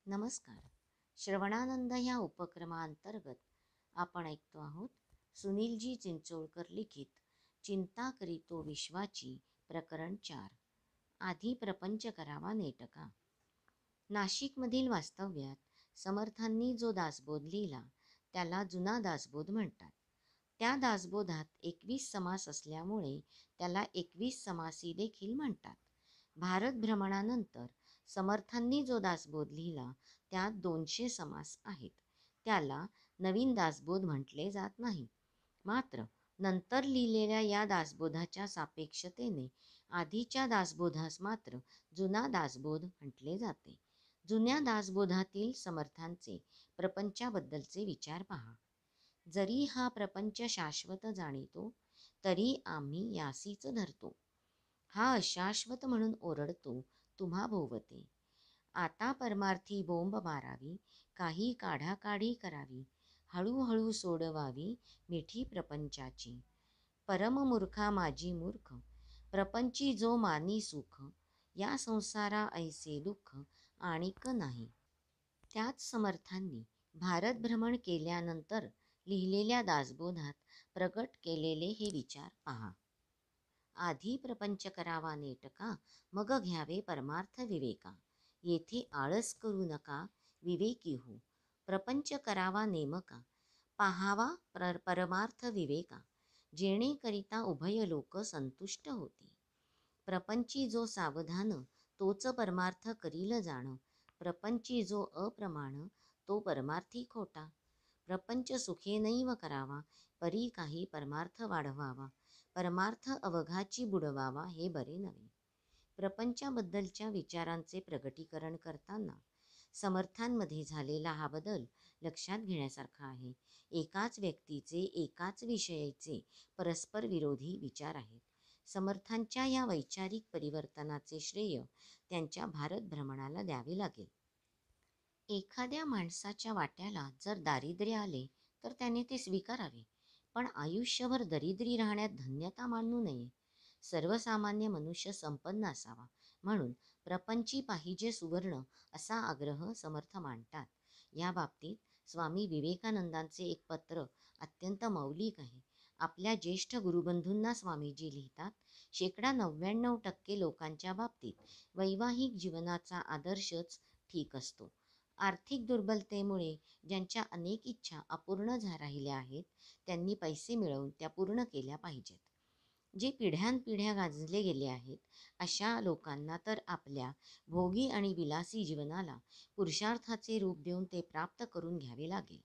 नमस्कार. श्रवणानंद या उपक्रमांतर्गत आपण ऐकतो आहोत सुनीलजी चिंचोळकर लिखित चिंता करीतो विश्वाची प्रकरण 4. आधी प्रपंच करावा नेटका. नाशिकमधील वास्तव्यात समर्थांनी जो दासबोध लिहिला त्याला जुना दासबोध म्हणतात. त्या दासबोधात 21 समास असल्यामुळे त्याला 21 समासी देखील म्हणतात. भारत भ्रमणानंतर समर्थांनी जो दासबोध लिहिला त्यात 200 समास आहेत. त्याला नवीन दासबोध म्हटले जात नाही. मात्र नंतर लिहिलेल्या या दासबोधाच्या सापेक्षतेने आधीच्या दासबोधास मात्र जुना दासबोध म्हटले जाते. जुन्या दासबोधातील समर्थांचे प्रपंचाबद्दलचे विचार पहा. जरी हा प्रपंच शाश्वत जाणीतो तरी आम्ही यासीच धरतो. हा अशाश्वत म्हणून ओरडतो तुम्हा भोवते. आता परमार्थी बोंब मारावी, काही काढाकाढी करावी, हळूहळू सोडवावी मिठी प्रपंचाची. परममूर्खा माझी मूर्ख, प्रपंची जो मानी सुख, या संसारा ऐसे दुःख आणिक नाही. त्याच समर्थांनी भारत भ्रमण केल्यानंतर लिहिलेल्या दासबोधात प्रगट केलेले हे विचार पहा. आधी प्रपंच करावा नेटका, मग घ्यावे परमार्थ विवेका. येथे आळस करू नका, विवेकी हो. प्रपंच करावा नेमका, पाहावा परमार्थ विवेका. जेणेकरिता उभय लोक संतुष्ट होती. प्रपंची जो सावधान, तोच परमार्थ करील जाण. प्रपंची जो अप्रमाण, तो परमार्थी खोटा. प्रपंच सुखे नैव करावा, परी काही परमार्थ वाढवावा. परमार्थ अवघाची बुडवावा, हे बरे नव्हे. प्रपंचाबद्दलच्या विचारांचे प्रगटीकरण करताना समर्थांमध्ये झालेला हा बदल लक्षात घेण्यासारखा आहे. एकाच व्यक्तीचे एकाच विषयाचे परस्पर विरोधी विचार आहेत. समर्थांच्या या वैचारिक परिवर्तनाचे श्रेय त्यांच्या भारत भ्रमणाला द्यावे लागेल. एखाद्या माणसाच्या वाट्याला जर दारिद्र्य आले तर त्याने ते स्वीकारावे, पण आयुष्यभर दरिद्री राहण्यात धन्यता मानू नये. सर्वसामान्य मनुष्य संपन्न असावा, म्हणून प्रपंची पाहिजे सुवर्ण असा आग्रह समर्थ मांडतात. या बाबतीत स्वामी विवेकानंदांचे एक पत्र अत्यंत मौलिक आहे. आपल्या ज्येष्ठ गुरुबंधूंना स्वामीजी लिहितात, 99% लोकांच्या बाबतीत वैवाहिक जीवनाचा आदर्शच ठीक असतो. आर्थिक दुर्बलतेमुळे ज्यांच्या अनेक इच्छा अपूर्ण राहिल्या आहेत त्यांनी पैसे मिळवून त्या पूर्ण केल्या पाहिजेत. जे पिढ्यानपिढ्या गाजले गेले आहेत अशा लोकांना तर आपल्या भोगी आणि विलासी जीवनाला पुरुषार्थाचे रूप देऊन ते प्राप्त करून घ्यावे लागेल.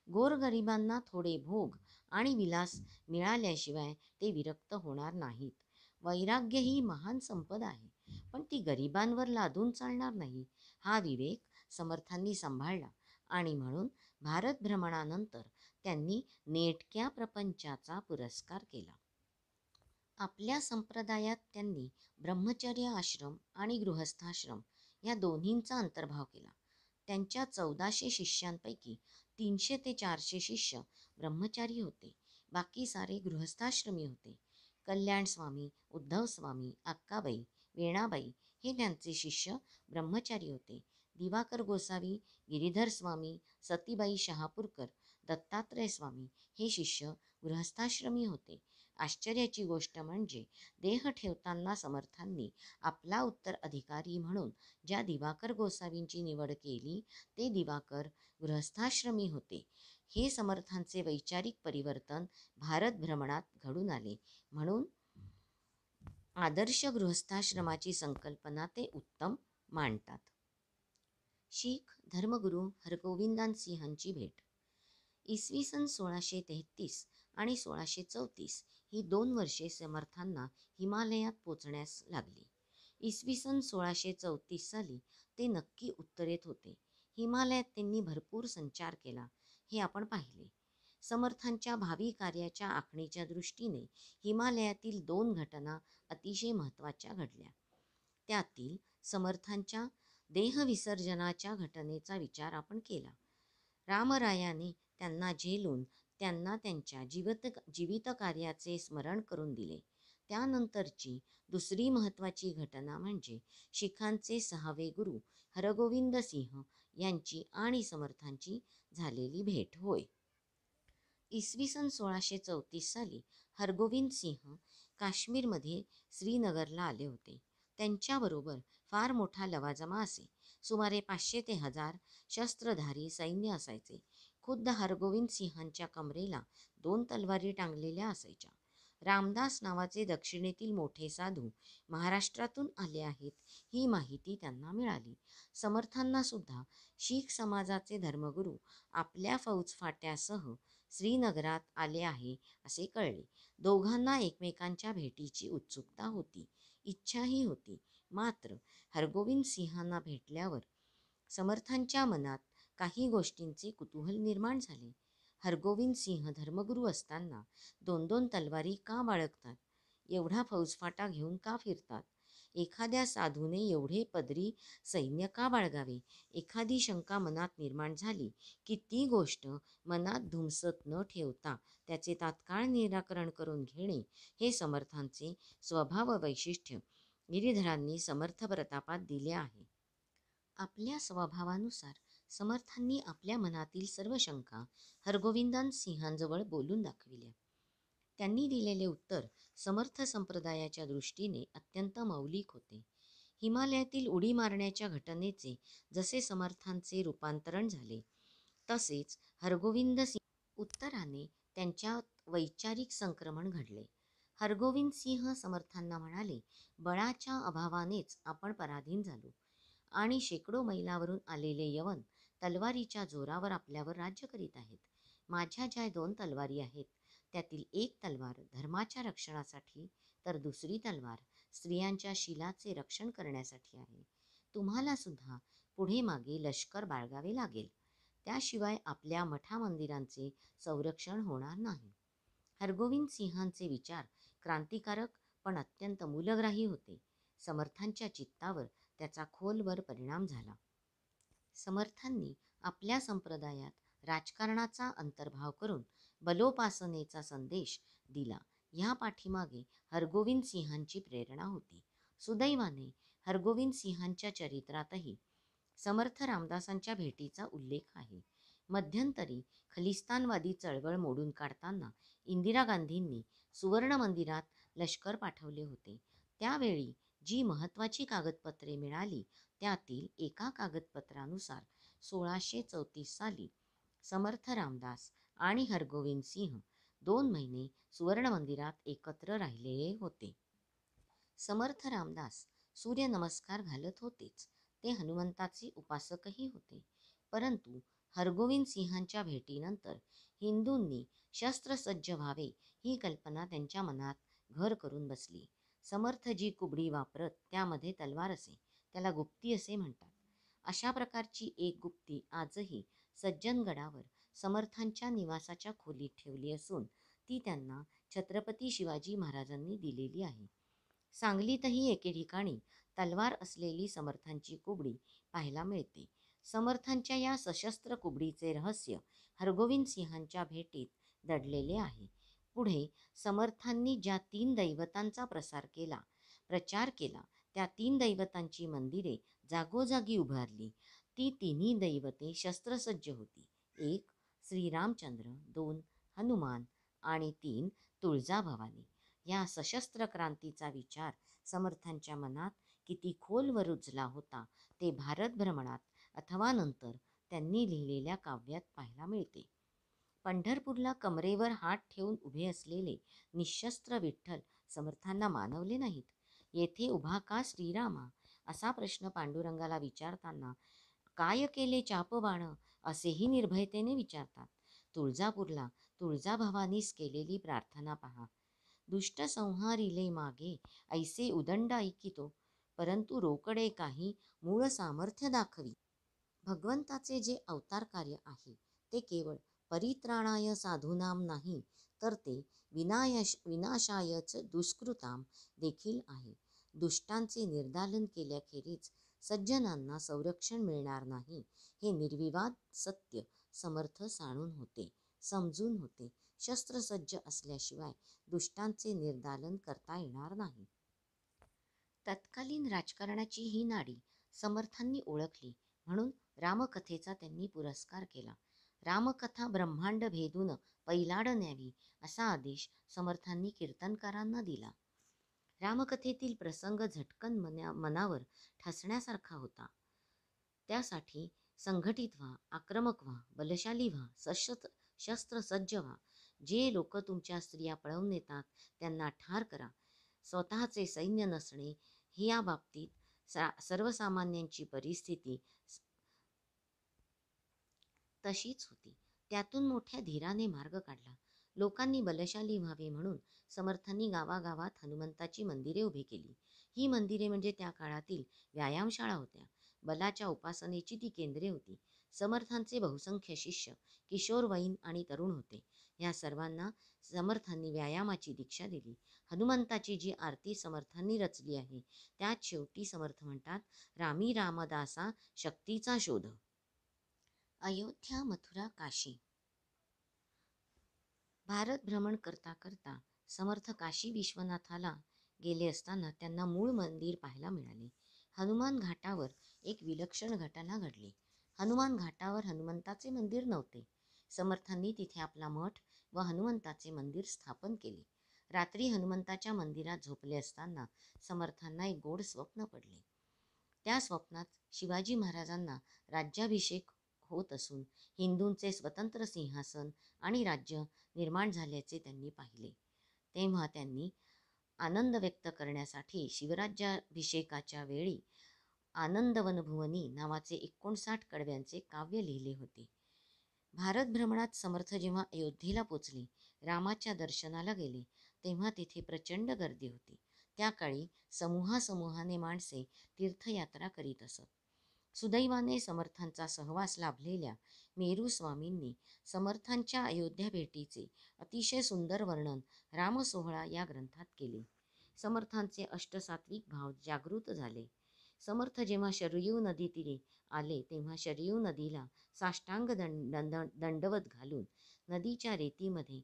गोरगरिबांना थोडे भोग आणि विलास मिळाल्याशिवाय ते विरक्त होणार नाहीत. वैराग्य ही महान संपदा आहे, पण ती गरिबांवर लादून चालणार नाही. हा विवेक समर्थांनी सांभाळला आणि म्हणून भारत भ्रमणानंतर त्यांनी नेटक्या प्रपंचाचा पुरस्कार केला. आपल्या संप्रदायात त्यांनी ब्रह्मचर्य आश्रम आणि गृहस्थाश्रम या दोन्हींचा अंतर्भाव केला. त्यांच्या 1400 शिष्यांपैकी 300 ते 400 शिष्य ब्रह्मचारी होते, बाकी सारे गृहस्थाश्रमी होते. कल्याण स्वामी, उद्धव स्वामी, अक्काबाई, वेणाबाई हे त्यांचे शिष्य ब्रह्मचारी होते. दिवाकर गोसावी, गिरीधर स्वामी, सतीबाई शहापूरकर, दत्तात्रय स्वामी हे शिष्य गृहस्थाश्रमी होते. आश्चर्याची गोष्ट म्हणजे देह ठेवताना समर्थांनी आपला उत्तराधिकारी म्हणून ज्या दिवाकर गोसावींची निवड केली ते दिवाकर गृहस्थाश्रमी होते. हे समर्थांचे वैचारिक परिवर्तन भारत भ्रमणात घडून आले, म्हणून आदर्श गृहस्थाश्रमाची संकल्पना ते उत्तम मांडतात. शीख धर्मगुरू हरगोविंदांसिंहांची भेट. इसवी सन 1633 आणि 1634 ही 2 वर्षे समर्थांना हिमालयात पोचण्यास लागली. इसवी सन 1634 साली ते नक्की उत्तरेत होते. हिमालयात त्यांनी भरपूर संचार केला हे आपण पाहिले. समर्थांच्या भावी कार्याच्या आखणीच्या दृष्टीने हिमालयातील 2 घटना अतिशय महत्त्वाच्या घडल्या. त्यातील समर्थांच्या देहविसर्जनाच्या घटनेचा विचार आपण केला. रामरायाने त्यांना झेलून त्यांना त्यांच्या जीवित कार्याचे स्मरण करून दिले. त्यानंतरची दुसरी महत्त्वाची घटना म्हणजे शिखांचे 6वे गुरु हरगोविंद सिंह यांची आणि समर्थांची झालेली भेट होय. इसवी सन 1634 साली हरगोविंद सिंह काश्मीरमध्ये श्रीनगरला आले होते. त्यांच्याबरोबर फार मोठा लवाजमा असे. सुमारे 500 ते 1000 शस्त्रधारी सैन्य असायचे. खुद्द हरगोविंद सिंहांच्या कमरेला 2 तलवारी टांगलेल्या असायच्या. रामदास नावाचे दक्षिणेतील मोठे साधू महाराष्ट्रातून आले आहेत ही माहिती त्यांना मिळाली. समर्थांना सुद्धा शीख समाजाचे धर्मगुरू आपल्या फौजफाट्यासह श्रीनगरात आले आहे असे कळले. दोघांना एकमेकांच्या भेटीची उत्सुकता होती, इच्छाही होती. मात्र हरगोविंद सिंहांना भेटल्यावर समर्थांच्या मनात काही गोष्टींचे कुतूहल निर्माण झाले. हरगोविंद सिंह धर्मगुरू असताना 2-2 तलवारी का बाळगतात? एवढा फौजफाटा घेऊन का फिरतात? एखाद्या साधूने एवढे पदरी सैन्य का बाळगावे? एखादी शंका मनात निर्माण झाली की ती गोष्ट मनात धुमसत न ठेवता त्याचे तात्काळ निराकरण करून घेणे हे समर्थांचे स्वभाव वैशिष्ट्य गिरीधरांनी समर्थ प्रतापात दिले आहे. आपल्या स्वभावानुसार समर्थांनी आपल्या मनातील सर्व शंका हरगोविंदांसिंहांजवळ बोलून दाखविल्या. त्यांनी दिलेले उत्तर समर्थ संप्रदायाच्या दृष्टीने अत्यंत मौलिक होते. हिमालयातील उडी मारण्याच्या घटनेचे जसे समर्थांचे रूपांतरण झाले, तसेच हरगोविंद सिंह उत्तराने त्यांच्या वैचारिक संक्रमण घडले. हरगोविंद सिंह समर्थांना म्हणाले, बळाच्या अभावानेच आपण पराधीन झालो आणि शेकडो मैलावरून आलेले यवन तलवारीच्या जोरावर आपल्यावर राज्य करीत आहेत. माझ्या ज्या 2 तलवारी आहेत त्यातील एक तलवार धर्माच्या रक्षणासाठी तर दुसरी तलवार स्त्रियांच्या शीलाचे रक्षण करण्यासाठी आहे. तुम्हाला सुद्धा पुढे मागे लष्कर बाळगावे लागेल, त्याशिवाय आपल्या मठा मंदिरांचे संरक्षण होणार नाही. हरगोविंद सिंहांचे विचार क्रांतिकारक पण अत्यंत मूलग्राही होते. समर्थांच्या चित्तावर त्याचा खोलवर परिणाम झाला. समर्थांनी आपल्या संप्रदायात राजकारणाचा अंतर्भाव करून बलोपासनेचा संदेश दिला. ह्या पाठीमागे हरगोविंद सिंहांची प्रेरणा होती. सुदैवाने हरगोविंद सिंहांच्या चरित्रातही समर्थ रामदासांच्या भेटीचा उल्लेख आहे. मध्यंतरी खलिस्तानवादी चळवळ मोडून काढताना इंदिरा गांधींनी सुवर्ण मंदिरात लष्कर पाठवले होते. त्यावेळी जी महत्त्वाची कागदपत्रे मिळाली त्यातील एका कागदपत्रानुसार 1634 साली समर्थ रामदास आणि हरगोविंद सिंह 2 महिने सुवर्ण मंदिरात एकत्र राहिलेले होते. समर्थ रामदास सूर्य नमस्कार घालत होतेच, ते हनुमंताचे उपासकही होते. परंतु हरगोविंद सिंहांच्या भेटीनंतर हिंदूंनी शस्त्रसज्ज व्हावे ही कल्पना त्यांच्या मनात घर करून बसली. समर्थ जी कुबडी वापरत त्यामध्ये तलवार असे, त्याला गुप्ती असे म्हणतात. अशा प्रकारची एक गुप्ती आजही सज्जनगडावर समर्थांच्या निवासाच्या खोलीत ठेवली असून ती त्यांना छत्रपती शिवाजी महाराजांनी दिलेली आहे. सांगलीतही एके ठिकाणी तलवार असलेली समर्थांची कुबडी पाहायला मिळते. समर्थांच्या या सशस्त्र कुबडीचे रहस्य हरगोविंद सिंहांच्या भेटीत दडलेले आहे. पुढे समर्थांनी ज्या 3 दैवतांचा प्रचार केला त्या 3 दैवतांची मंदिरे जागोजागी उभारली. ती तिन्ही दैवते शस्त्रसज्ज होती. 1 श्रीरामचंद्र, 2 हनुमान आणि 3 तुळजाभवानी. या सशस्त्र क्रांतीचा विचार समर्थांच्या मनात किती खोलवर रुजला होता ते भारत भ्रमणात अथवा नंतर त्यांनी लिहिलेल्या काव्यात पाहायला मिळते. पंढरपूरला कमरेवर हात ठेवून उभे असलेले निशस्त्र विठ्ठल समर्थांना मानवले नाहीत. येथे उभा का श्रीरामा असा प्रश्न पांडुरंगाला विचारताना काय केले चापबाण असेही निर्भयतेने विचारतात. तुळजापूरला तुळजाभवानीस केलेली प्रार्थना पहा. दुष्ट संहारिले मागे ऐसे उदंड ऐकितो, परंतु रोकडे काही मूळ सामर्थ्य दाखवी. भगवंताचे जे अवतार कार्य आहे ते केवळ परित्राणाय साधूनाम नाही, तर ते विनाशायच दुष्कृताम देखील आहे. दुष्टांचे निर्दालन केल्याखेरीज सज्जनांना संरक्षण मिळणार नाही हे निर्विवाद सत्य समर्थ समजून होते. शस्त्रसज्ज असल्याशिवाय दुष्टांचे निर्दालन करता येणार नाही. तत्कालीन राजकारणाची ही नाडी समर्थांनी ओळखली म्हणून रामकथेचा त्यांनी पुरस्कार केला. रामकथा ब्रह्मांड भेदून पैलाड न्यावी असा आदेश समर्थांनी कीर्तनकारांना दिला. रामकथेतील प्रसंग झटकन मनावर ठसण्यासारखा होता. त्यासाठी संघटित व्हा, आक्रमक व्हा, बलशाली व्हा, शस्त्र सज्ज व्हा. जे लोक तुमच्या स्त्रिया पळवून नेतात त्यांना ठार करा. स्वतःचे सैन्य नसणे ही या बाबतीत सर्वसामान्यांची परिस्थिती तशीच होती. त्यातून मोठ्या धीराने मार्ग काढला. लोकांनी बलशाली व्हावे म्हणून समर्थांनी गावागावात हनुमंताची मंदिरे उभी केली. ही मंदिरे म्हणजे त्या काळातील व्यायामशाळा होत्या. बलाच्या उपासनेची ती केंद्रे होती. समर्थांचे बहुसंख्य शिष्य किशोरवयीन आणि तरुण होते. या सर्वांना समर्थांनी व्यायामाची दीक्षा दिली. हनुमंताची जी आरती समर्थांनी रचली आहे त्यात शेवटी समर्थ म्हणतात, रामी रामदासा शक्तीचा शोध. अयोध्या, मथुरा, काशी. भारत भ्रमण करता करता समर्थ काशी विश्वनाथाला गेले असताना त्यांना मूळ मंदिर पाहायला मिळाले. हनुमान घाटावर एक विलक्षण घटना घडली. हनुमान घाटावर हनुमंताचे मंदिर नव्हते. समर्थांनी तिथे आपला मठ व हनुमंताचे मंदिर स्थापन केले. रात्री हनुमंताच्या मंदिरात झोपले असताना समर्थांना एक गोड स्वप्न पडले. त्या स्वप्नात शिवाजी महाराजांना राज्याभिषेक होत असून हिंदूंचे स्वतंत्र सिंहासन आणि राज्य निर्माण झाल्याचे त्यांनी पाहिले. तेव्हा त्यांनी आनंद व्यक्त करण्यासाठी शिवराज्याभिषेकाच्या वेळी आनंदवनभुवनी नावाचे 59 कडव्यांचे काव्य लिहिले होते. भारत भ्रमणात समर्थ जेव्हा अयोध्येला पोचले, रामाच्या दर्शनाला गेले, तेव्हा तिथे प्रचंड गर्दी होती. त्या काळी समूहाने माणसे तीर्थयात्रा करीत असत. सुदैवाने समर्थांचा सहवास लाभलेल्या मेरू स्वामींनी समर्थांच्या अयोध्या भेटीचे अतिशय सुंदर वर्णन रामसोहळा या ग्रंथात केले. समर्थांचे अष्टसात्विक भाव जागृत झाले. समर्थ जेव्हा शरयू नदी तीरे आले तेव्हा शरयू नदीला साष्टांग दंडवत घालून नदीच्या रेतीमध्ये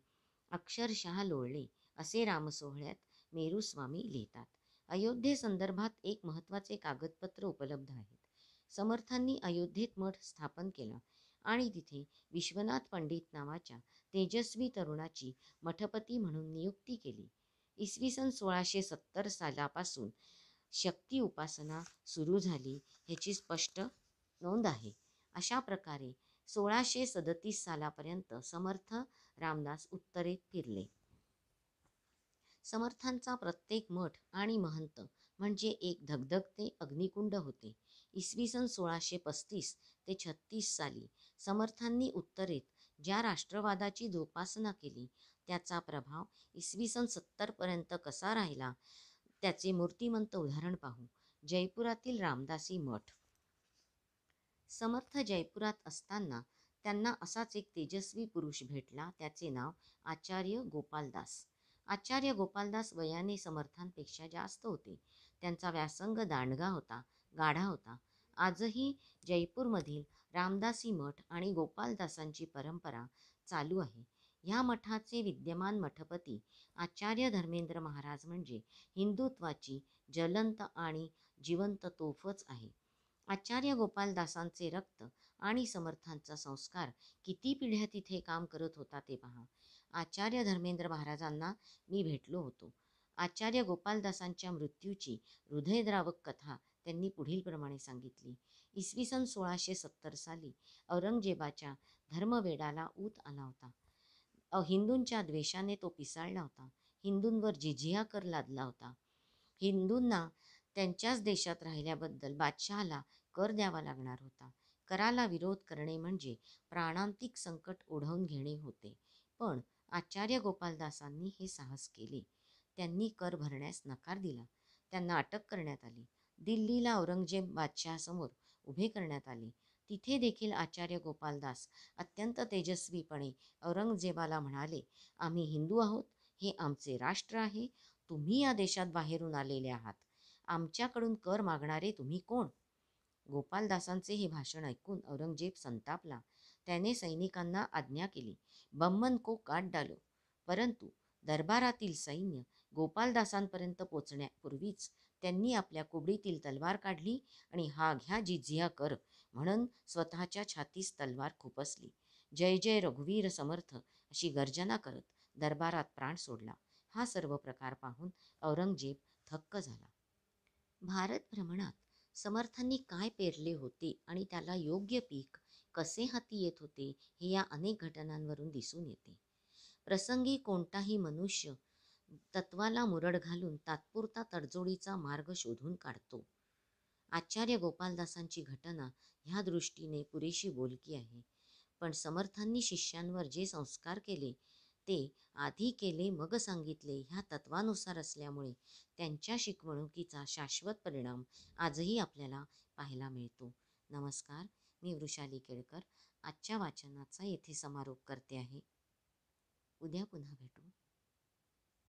अक्षरशः लोळले असे रामसोहळ्यात मेरूस्वामी लिहितात. अयोध्येसंदर्भात एक महत्त्वाचे कागदपत्र उपलब्ध आहेत. समर्थांनी अयोध्येत मठ स्थापन केला आणि तिथे विश्वनाथ पंडित नावाच्या तेजस्वी तरुणाची मठपती म्हणून नियुक्ती केली. इसवी सन 1670 सालापासून शक्ती उपासना सुरू झाली ह्याची स्पष्ट नोंद आहे. अशा प्रकारे 1637 सालापर्यंत समर्थ रामदास उत्तरेत फिरले. समर्थांचा प्रत्येक मठ आणि महंत म्हणजे एक धगधगते अग्निकुंड होते. इसवी सन 1635 ते 36 साली समर्थांनी उत्तरेत ज्या राष्ट्रवादाची जोपासना केली त्याचा प्रभाव इसवी सन 70 पर्यंत कसा राहिला त्याचे मूर्तिमंत उदाहरण पाहू. जयपुरातील रामदासी मठ. समर्थ जयपुरात असताना त्यांना असाच एक तेजस्वी पुरुष भेटला. त्याचे नाव आचार्य गोपालदास. आचार्य गोपालदास वयाने समर्थांपेक्षा जास्त होते. त्यांचा व्यासंग दांडगा होता, गाढा होता. आजही जयपूरमधील रामदासी मठ आणि गोपालदासांची परंपरा चालू आहे. ह्या मठाचे विद्यमान मठपती आचार्य धर्मेंद्र महाराज म्हणजे हिंदुत्वाची ज्वलंत आणि जिवंत तोफच आहे. आचार्य गोपालदासांचे रक्त आणि समर्थांचा संस्कार किती पिढ्या तिथे काम करत होता ते पहा. आचार्य धर्मेंद्र महाराजांना मी भेटलो होतो. आचार्य गोपालदासांच्या मृत्यूची हृदयद्रावक कथा त्यांनी पुढील प्रमाणे सांगितली. इसवी सन 1670 साली औरंगजेबाच्या धर्मवेडाला ऊत आला होता. हिंदूंच्या द्वेषाने तो पिसाळला होता. हिंदूंवर जिझिया कर लादला होता. हिंदूंना त्यांच्याच देशात राहिल्याबद्दल बादशहाला कर द्यावा लागणार होता. कराला विरोध करणे म्हणजे प्राणांतिक संकट ओढवून घेणे होते. पण आचार्य गोपालदासांनी हे साहस केले. त्यांनी कर भरण्यास नकार दिला. त्यांना अटक करण्यात आली. दिल्लीला औरंगजेब बादशहासमोर उभे करण्यात आले. तिथे देखील आचार्य गोपालदास अत्यंत तेजस्वीपणे औरंगजेबाला म्हणाले, आम्ही हिंदू आहोत, हे आमचे राष्ट्र आहे, तुम्ही या देशात बाहेरून आलेले आहात, आमच्याकडून कर मागणारे तुम्ही कोण? गोपालदासांचे हे भाषण ऐकून औरंगजेब संतापला. त्याने सैनिकांना आज्ञा केली, बम्मन को काट डालो. परंतु दरबारातील सैन्य गोपालदासांपर्यंत पोचण्यापूर्वीच त्यांनी आपल्या कुबडीतील तलवार काढली आणि हा घ्या जिझिया कर म्हणून स्वतःच्या छातीस तलवार खुपसली. जय जय रघुवीर समर्थ अशी गर्जना करत दरबारात प्राण सोडला. हा सर्व प्रकार पाहून औरंगजेब थक्क झाला. भारत भ्रमणात समर्थांनी काय पेरले होते आणि त्याला योग्य पीक कसे हाती येत होते हे या अनेक घटनांवरून दिसून येते. प्रसंगी कोणताही मनुष्य तत्वाला मुरड घालून तात्पुरता तडजोडीचा मार्ग शोधून काढतो. आचार्य गोपालदासांची घटना ह्या दृष्टीने पुरेशी बोलकी आहे. पण समर्थांनी शिष्यांवर जे संस्कार केले ते आधी केले मग सांगितले ह्या तत्वानुसार असल्यामुळे त्यांच्या शिकवणुकीचा शाश्वत परिणाम आजही आपल्याला पाहायला मिळतो. नमस्कार, मी वृषाली केळकर आजच्या वाचनाचा येथे समारोप करते आहे. उद्या पुन्हा भेटू.